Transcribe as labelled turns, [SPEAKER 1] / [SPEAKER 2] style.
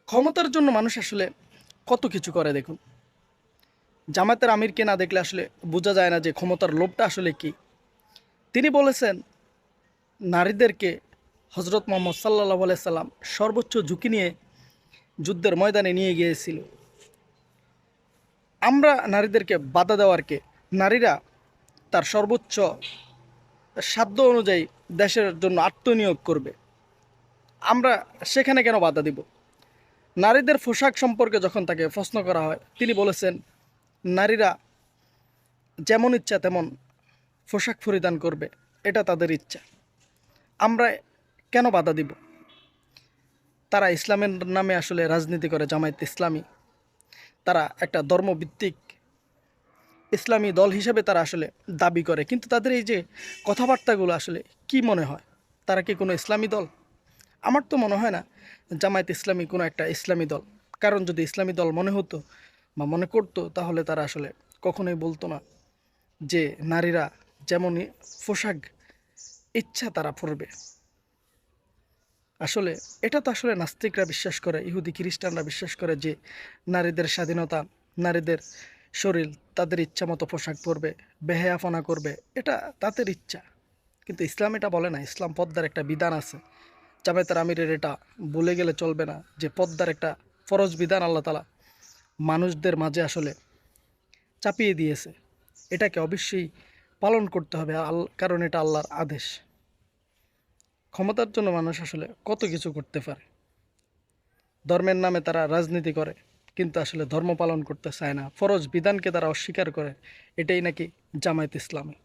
[SPEAKER 1] ক্ষমতার জন্য মানুষ আসলে কত কিছু করে দেখুন। জামায়াতের আমিরকে না দেখলে আসলে বোঝা যায় না যে ক্ষমতার লোভটা আসলে কি। তিনি বলেছেন নারীদেরকে হজরত মোহাম্মদ সাল্লাল্লাহু আলাইহি সাল্লাম সর্বোচ্চ ঝুঁকি নিয়ে যুদ্ধের ময়দানে নিয়ে গিয়েছিল। আমরা নারীদেরকে বাধা দেওয়ার কে? নারীরা তার সর্বোচ্চ সাধ্য অনুযায়ী দেশের জন্য আত্মনিয়োগ করবে। আমরা সেখানে কেন বাধা দিব? নারীদের পোশাক সম্পর্কে যখন তাকে প্রশ্ন করা হয়, তিনি বলেছেন নারীরা যেমন ইচ্ছা তেমন পোশাক পরিধান করবে, এটা তাদের ইচ্ছা। আমরা কেন বাধা দিব? তারা ইসলামের নামে আসলে রাজনীতি করে, জামায়াত ইসলামী। তারা একটা ধর্মভিত্তিক ইসলামী দল হিসেবে তারা আসলে দাবি করে, কিন্তু তাদের এই যে কথাবার্তাগুলো আসলে কি মনে হয়, তারা কি কোনো ইসলামী দল? আমার তো মনে হয় না জামায়াত ইসলামী কোনো একটা ইসলামী দল। কারণ যদি ইসলামী দল মনে হতো বা মনে করতো, তাহলে তারা আসলে কখনোই বলতো না যে নারীরা যেমনই পোশাক ইচ্ছা তারা পরবে। আসলে এটা তো আসলে নাস্তিকরা বিশ্বাস করে, ইহুদি খ্রিস্টানরা বিশ্বাস করে যে নারীদের স্বাধীনতা, নারীদের শরীর, তাদের ইচ্ছা মতো পোশাক পরবে, বেহায়াপনা করবে, এটা তাদের ইচ্ছা। কিন্তু ইসলাম এটা বলে না। ইসলাম পর্দার একটা বিধান আছে। জামায়াতের আমিরের এটা ভুলে গেলে চলবে না যে পর্দার একটা ফরজ বিধান আল্লাহ তাআলা মানুষদের মাঝে আসলে চাপিয়ে দিয়েছে। এটাকে অবশ্যই পালন করতে হবে, কারণ এটা আল্লাহর আদেশ। ক্ষমতার জন্য মানুষ আসলে কত কিছু করতে পারে। ধর্মের নামে তারা রাজনীতি করে, কিন্তু আসলে ধর্ম পালন করতে চায় না, ফরজ বিধানকে তারা অস্বীকার করে। এটাই নাকি জামায়াত ইসলামী।